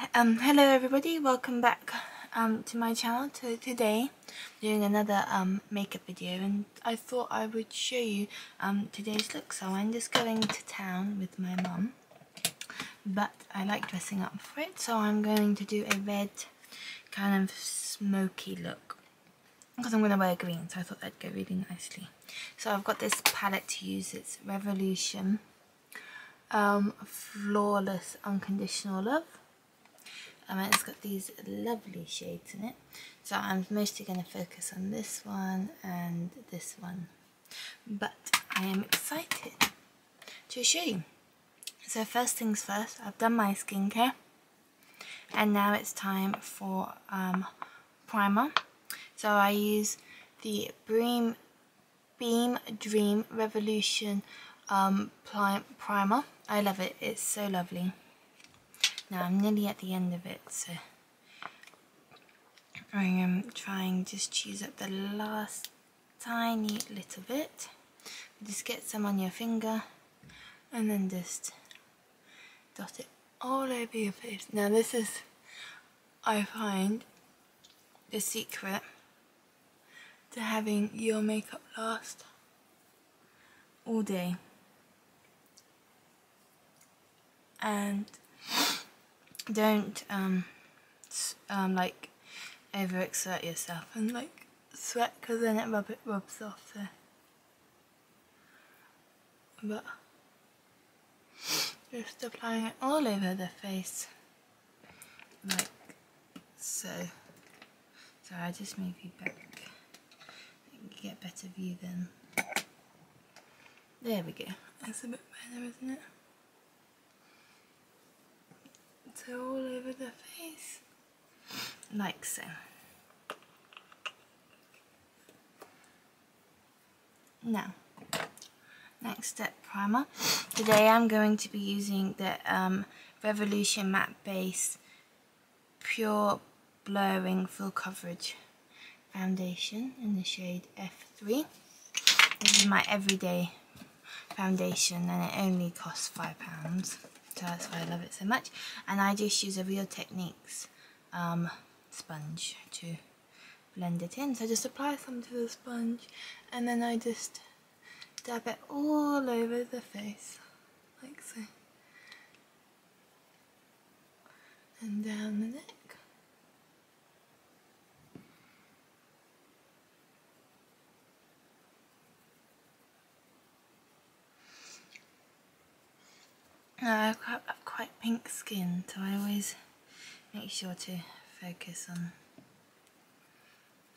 Hello everybody, welcome back to my channel. Today I'm doing another makeup video, and I thought I would show you today's look. So I'm just going to town with my mum, but I like dressing up for it, so I'm going to do a red kind of smoky look because I'm going to wear green, so I thought that'd go really nicely. So I've got this palette to use. It's Revolution Flawless Unconditional Love. And it's got these lovely shades in it, so I'm mostly going to focus on this one and this one, but I am excited to show you. So first things first, I've done my skincare, and now it's time for primer. So I use the Beam Dream Revolution primer. I love it, it's so lovely. Now I'm nearly at the end of it, so I am trying to just choose up the last tiny little bit. Just get some on your finger and then just dot it all over your face. Now this is, I find, the secret to having your makeup last all day. And don't like overexert yourself and like sweat, because then it rubs off there. But just applying it all over the face like so. So I just move you back, you get a better view then. There we go, that's a bit better, isn't it? So all over the face, like so. Now, next step, primer. Today I'm going to be using the Revolution Matte Base Pure Blurring Full Coverage Foundation in the shade F3. This is my everyday foundation, and it only costs £5. So that's why I love it so much. And I just use a Real Techniques sponge to blend it in. So just apply some to the sponge, and then I just dab it all over the face, like so. And down the neck. Now I've quite pink skin, so I always make sure to focus on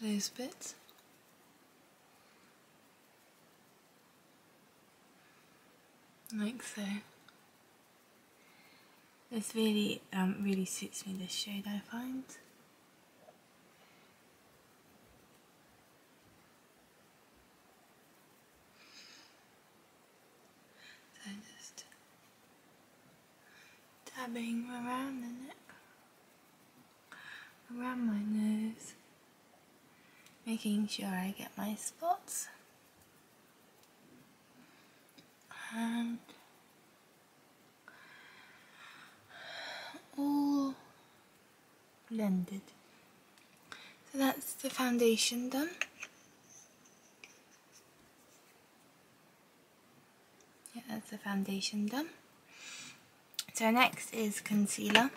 those bits. Like so. This really really suits me, this shade, I find. So just dabbing around the neck, around my nose, making sure I get my spots, and all blended. So that's the foundation done. Yeah, that's the foundation done. So next is concealer.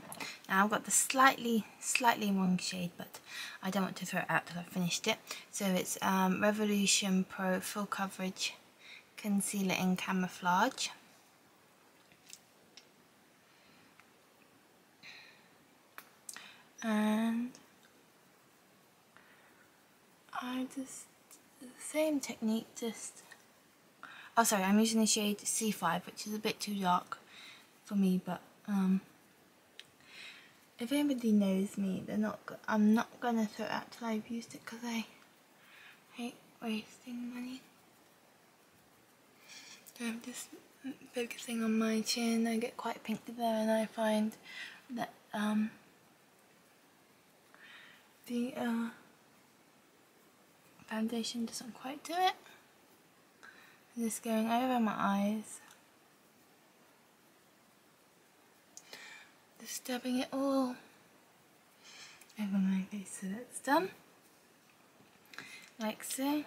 Now I've got the slightly wrong shade, but I don't want to throw it out till I've finished it. So it's Revolution Pro Full Coverage Concealer in Camourflage. And I just, the same technique, just, oh sorry, I'm using the shade C5, which is a bit too dark for me, but if anybody knows me, I'm not gonna throw it out till I've used it, because I hate wasting money. So I'm just focusing on my chin. I get quite pink there, and I find that the foundation doesn't quite do it. I'm just going over my eyes, just dabbing it all over my face so that's done. Like so.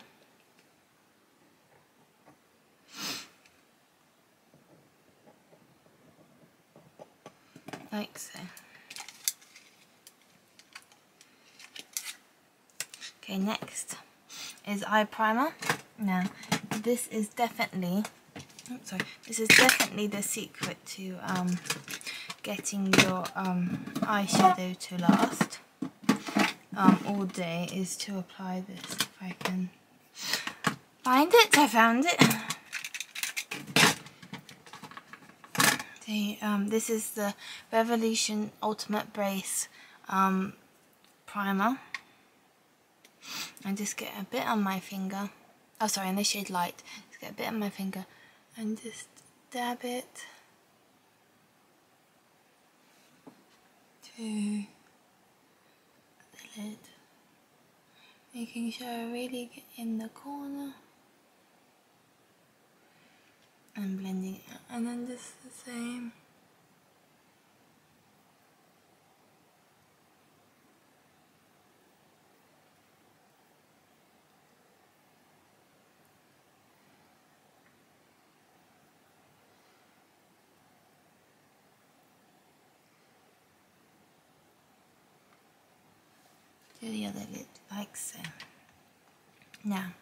Like so. Okay, next is eye primer. Now, this is definitely, this is definitely the secret to getting your eyeshadow to last all day, is to apply this. If I can find it, I found it. This is the Revolution Ultimate Base primer. I just get a bit on my finger. Oh, sorry, in the shade Light. Just get a bit on my finger and just dab it to the lid, making sure I really get in the corner and blending it out, and then just the same. To the other lid, like so. Now,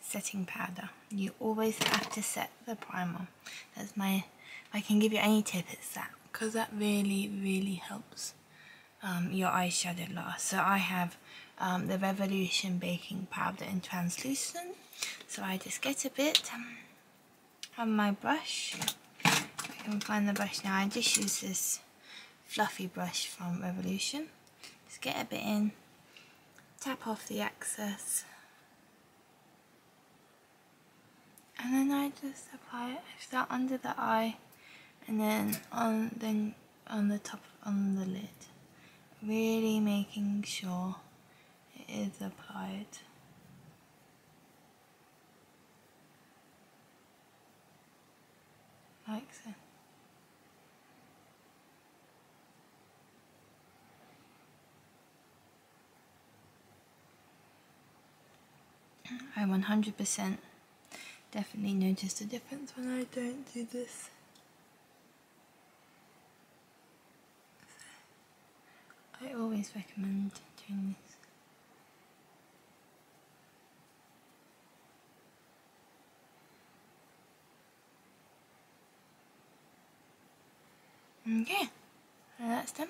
setting powder. You always have to set the primer. That's my, if I can give you any tip, it's that, because that really helps your eyeshadow last. So I have the Revolution baking powder in translucent, so I just get a bit on my brush. If I can find the brush now, I just use this fluffy brush from Revolution. Just get a bit in, tap off the excess, and then I just apply it. I start under the eye and then on the top, on the lid, really making sure it is applied. Like so. I 100% definitely noticed a difference when I don't do this. I always recommend doing this. Okay, so that's done.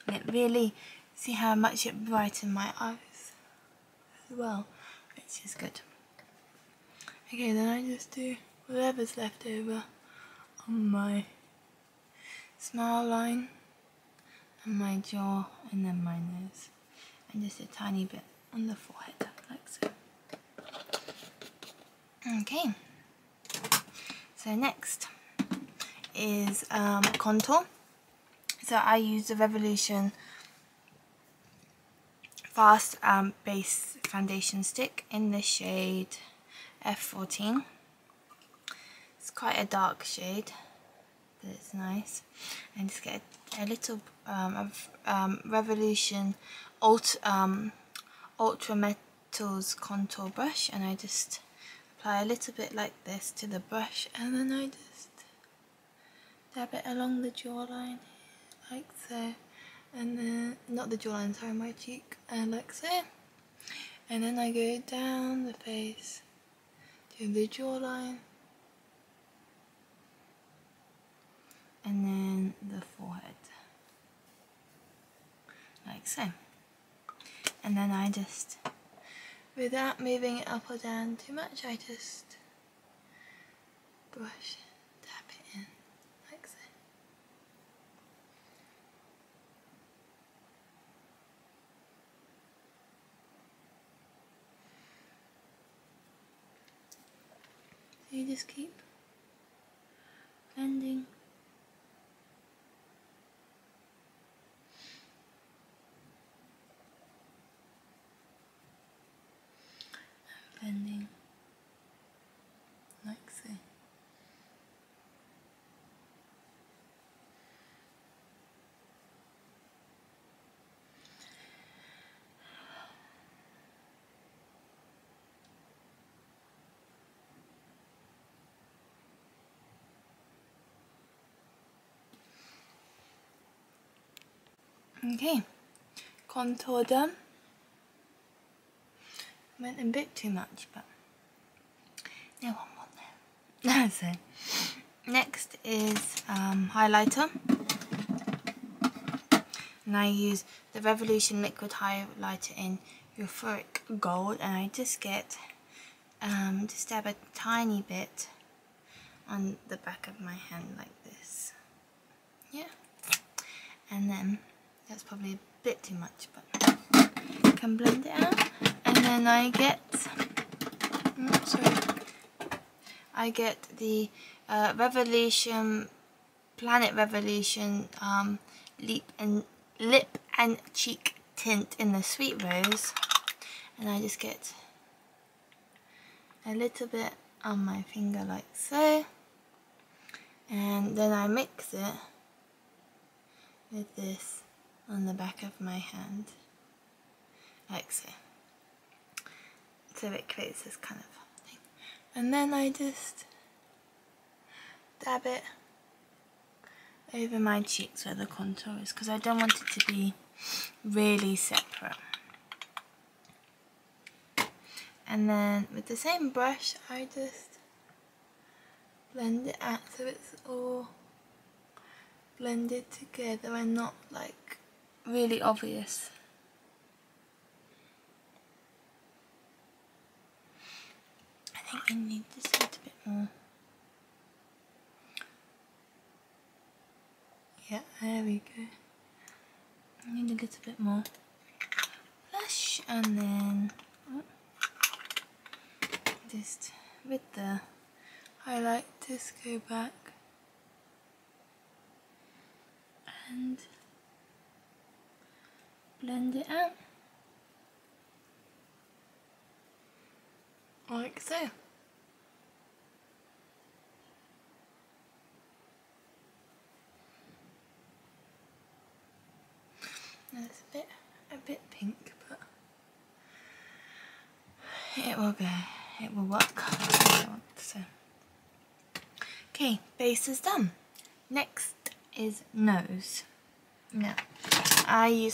And it really, see how much it brightened my eyes as well, which is good. Okay, then I just do whatever's left over on my smile line and my jaw and then my nose, and just a tiny bit on the forehead, like so. Okay, so next is contour. So I use the Revolution Fast Base Foundation Stick in the shade F14. It's quite a dark shade, but it's nice. And just get a little Revolution Ultra Metals contour brush, and I just apply a little bit like this to the brush, and then I just dab it along the jawline, like so, and then, not the jawline, sorry, my cheek, and like so, and then I go down the face to the jawline, and then the forehead, like so. And then I just, without moving it up or down too much, I just brush, tap it in, like so. So you just keep blending. Blending, like so. Okay, contour done. Went a bit too much, but no one will know. So, next is highlighter. And I use the Revolution liquid highlighter in Euphoric Gold, and I just get, just dab a tiny bit on the back of my hand like this. Yeah. And then, that's probably a bit too much, but I can blend it out. And then I get, I get the Revolution, Planet Revolution Lip and Cheek Tint in the Sweet Rose. And I just get a little bit on my finger like so. And then I mix it with this on the back of my hand, like so. So it creates this kind of thing. And then I just dab it over my cheeks where the contour is, because I don't want it to be really separate. And then with the same brush, I just blend it out so it's all blended together and not like really obvious. I think I need just a little bit more. Yeah, there we go. I need a little bit more blush, and then just with the highlight, just go back and blend it out like so. It's a bit pink, but it will go. It will work. So, okay, base is done. Next is nose. Now,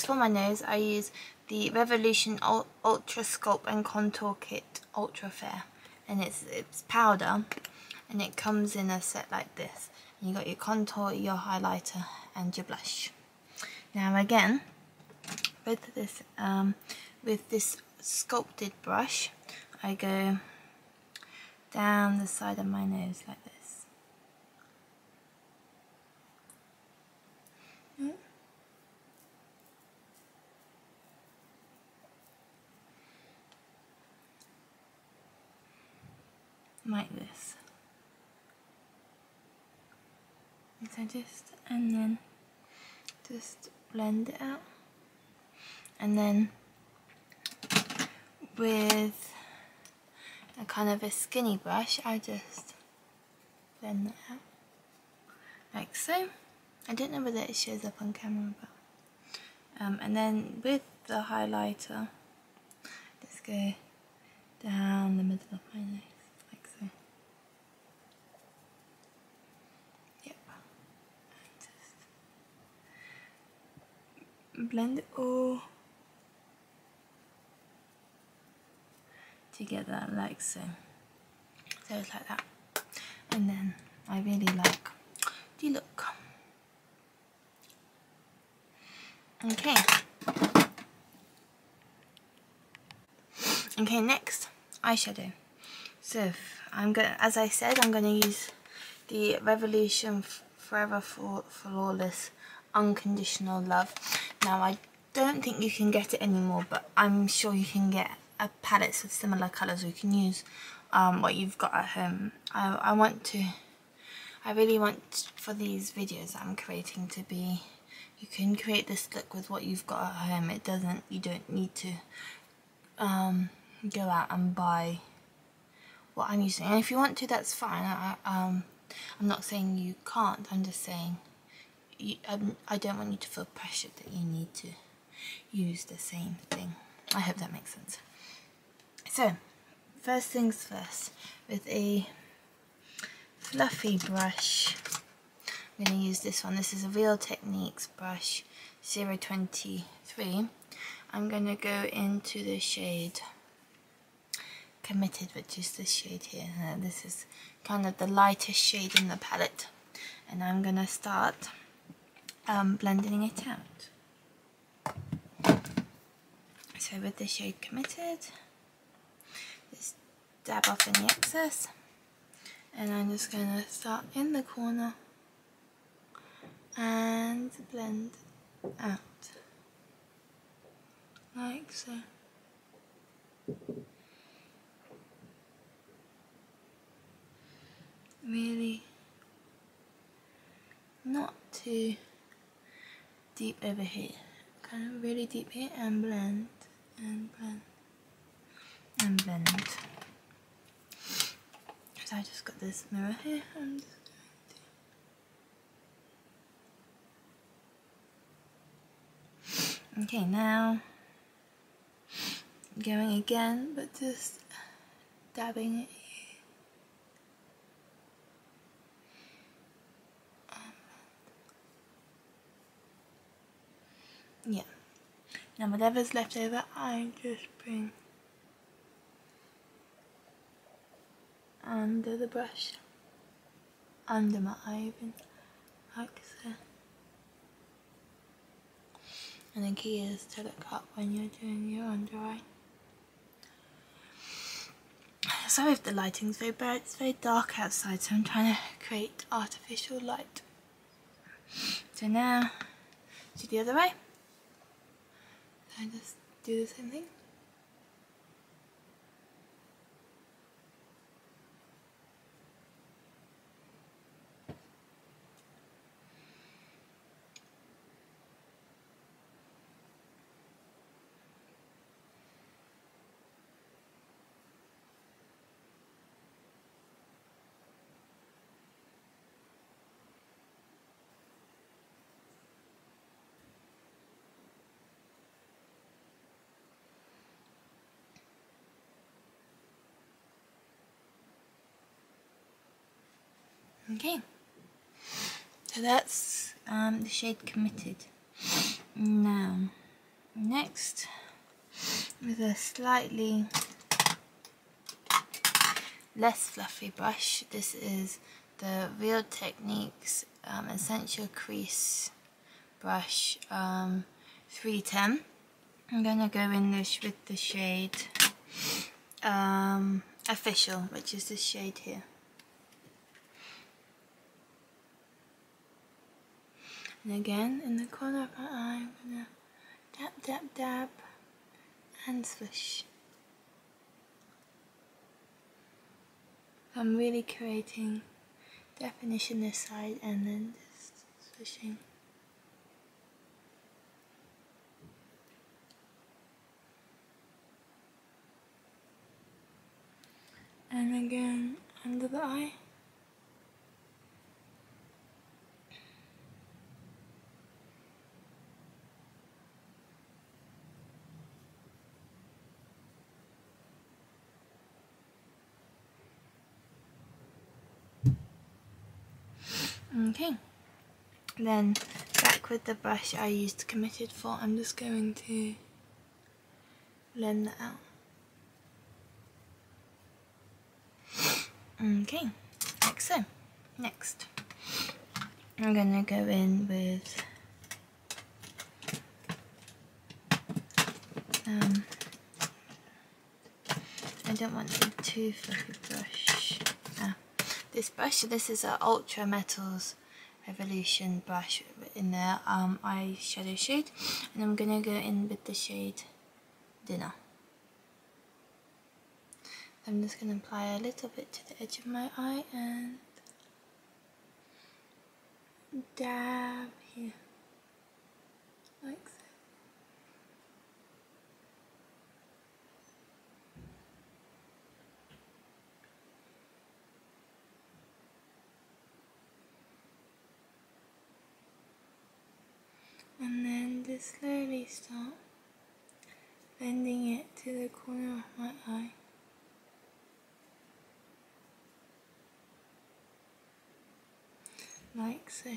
for my nose, I use the Revolution Ultra Sculpt and Contour Kit Ultra Fair, and it's powder, and it comes in a set like this. And you got your contour, your highlighter, and your blush. Now again, with this sculpted brush, I go down the side of my nose like this. Like this. So and then just blend it out. And then with a kind of a skinny brush, I just blend that out like so. I don't know whether it shows up on camera, but and then with the highlighter, just go down the middle of my nose like so. Yep. And just blend it all together like so. So it's like that. And then I really like the look. Okay. Okay, next, eyeshadow. So as I said, I'm gonna use the Revolution Forever Flawless Unconditional Love. Now I don't think you can get it anymore, but I'm sure you can get palettes with similar colours. You can use what you've got at home. I really want for these videos I'm creating to be, you can create this look with what you've got at home. You don't need to go out and buy what I'm using. And if you want to, that's fine. I'm not saying you can't. I'm just saying I don't want you to feel pressured that you need to use the same thing. I hope that makes sense. So, first things first, with a fluffy brush, I'm going to use this one. This is a Real Techniques brush 023. I'm going to go into the shade Committed, which is this shade here. This is kind of the lightest shade in the palette, and I'm going to start blending it out. So with the shade Committed, just dab off any excess, and I'm just going to start in the corner and blend out like so. Really not too deep over here, kind of really deep here, and blend and blend and blend. So I just got this mirror here. I'm just going to... Okay, now going again, but just dabbing it here. Yeah. Now whatever's left over, I just bring under the brush, under my eye even, like so. And the key is to look up when you're doing your under eye. Sorry if the lighting's very bad, it's very dark outside, so I'm trying to create artificial light. So now, do the other way. I just do the same thing. Okay, so that's the shade Committed. Now, next, with a slightly less fluffy brush, this is the Real Techniques Essential Crease brush 310. I'm going to go in this with the shade Official, which is this shade here. And again, in the corner of my eye, I'm going to dab, dab, dab, and swish. I'm really creating definition this side and then just swishing. And again, under the eye. Okay, then back with the brush I used Committed for, I'm just going to blend that out. Okay, like so. Next, I'm going to go in with I don't want a too fluffy brush. This brush, this is an Ultra Metals Revolution brush in the eyeshadow shade, and I'm going to go in with the shade Dinner. I'm just going to apply a little bit to the edge of my eye and dab here, like so. And then just slowly start bending it to the corner of my eye. like so.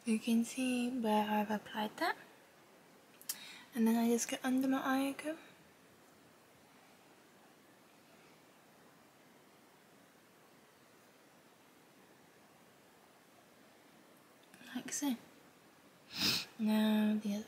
You can see where I've applied that, and then I just get under my eye again. Like so. Now the other way.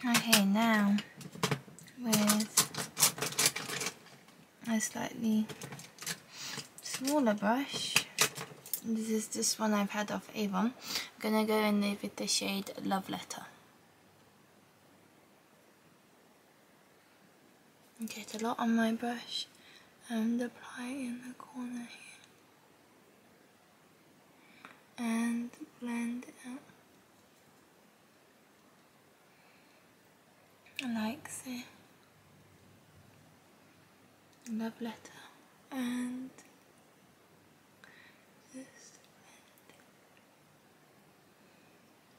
Okay, now with a slightly smaller brush, this is this one I've had off Avon, I'm gonna go in there with the shade Love Letter. Get a lot on my brush and apply it in the corner here and blend it out. Like so. Love Letter and just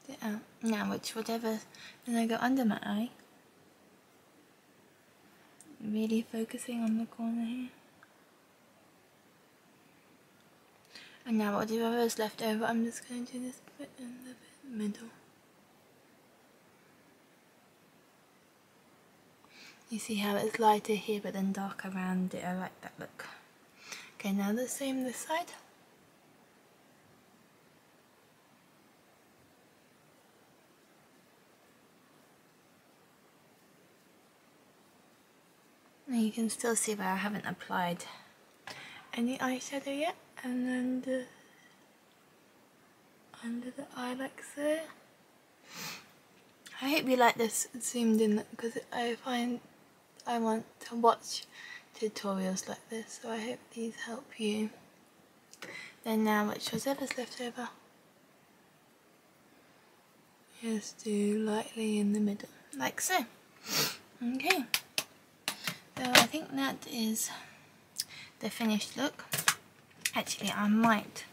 blend it out. Now whatever, then I go under my eye, really focusing on the corner here. And now whatever is left over, I'm just going to do this bit in the middle. You see how it's lighter here but then darker around it. I like that look. Okay, now the same this side. And you can still see where I haven't applied any eyeshadow yet, and then under the eye like so. I hope you like this zoomed in because I find I want to watch tutorials like this, so I hope these help you. Then now whatever's left over, just do lightly in the middle, like so. Okay, so I think that is the finished look. Actually, I might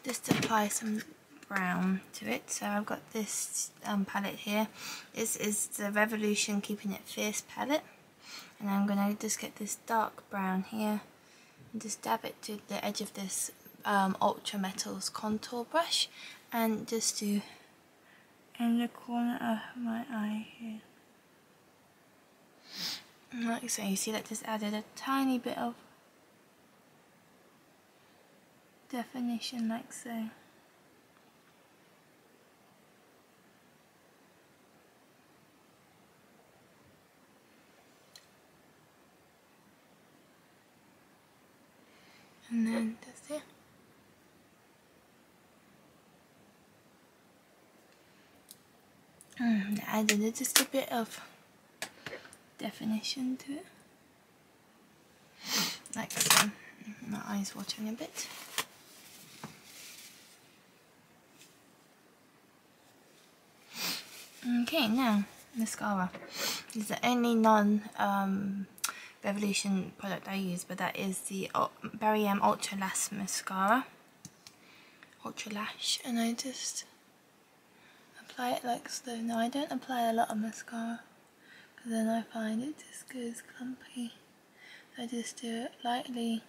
just apply some brown to it. So I've got this palette here. This is the Revolution Keeping It Fierce palette, and I'm gonna just get this dark brown here and just dab it to the edge of this Ultra Metals contour brush, and just do in the corner of my eye here. Like so. You see that just added a tiny bit of definition, like so. And then that's it. I added just a bit of definition to it, like so. My eyes watering a bit. Okay, now mascara. This is the only Revolution product I use, but that is the Barry M Ultra Lash Mascara. Ultra Lash, and I just apply it like so. No, I don't apply a lot of mascara because then I find it just goes clumpy. I just do it lightly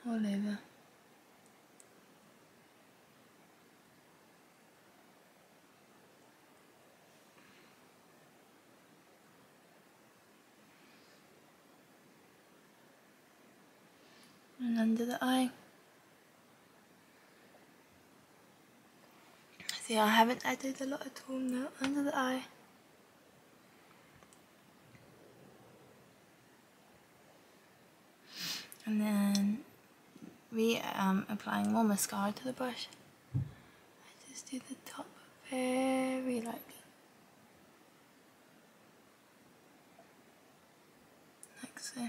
all over. And under the eye. See, I haven't added a lot at all now under the eye. And then applying more mascara to the brush. I just do the top very lightly. So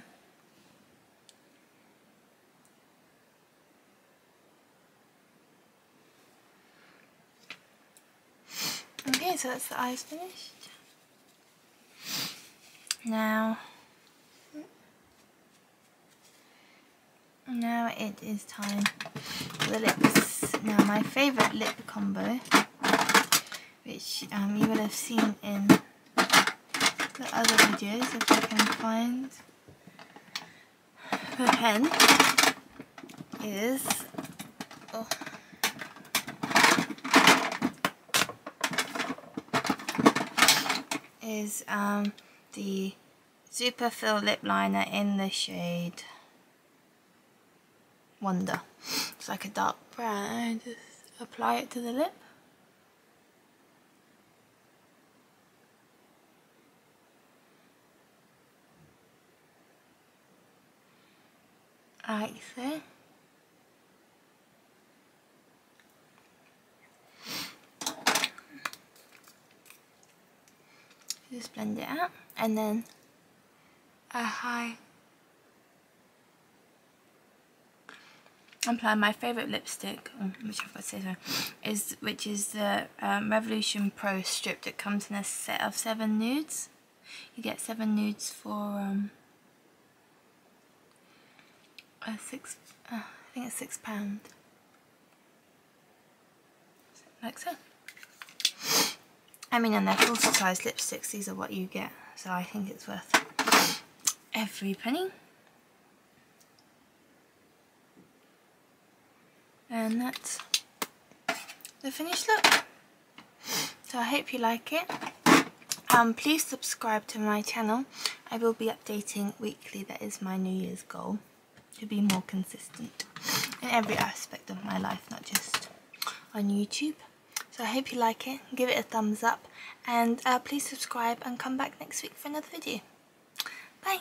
okay, so that's the eyes finished. Now it is time for the lips. Now my favourite lip combo, which you will have seen in the other videos, if I can find the pen, is the Super Fill Lip Liner in the shade Wonder. It's like a dark brown. Just apply it to the lip. Like so. Just blend it out, and then apply my favourite lipstick, which I've got to say so, which is the Revolution Pro strip that comes in a set of 7 nudes. You get 7 nudes for I think it's £6. Like so. I mean, and they're full size lipsticks, these are what you get, so I think it's worth every penny. And that's the finished look. So I hope you like it. Please subscribe to my channel. I will be updating weekly. That is my New Year's goal, to be more consistent in every aspect of my life, not just on YouTube. So I hope you like it. Give it a thumbs up, and please subscribe and come back next week for another video. Bye!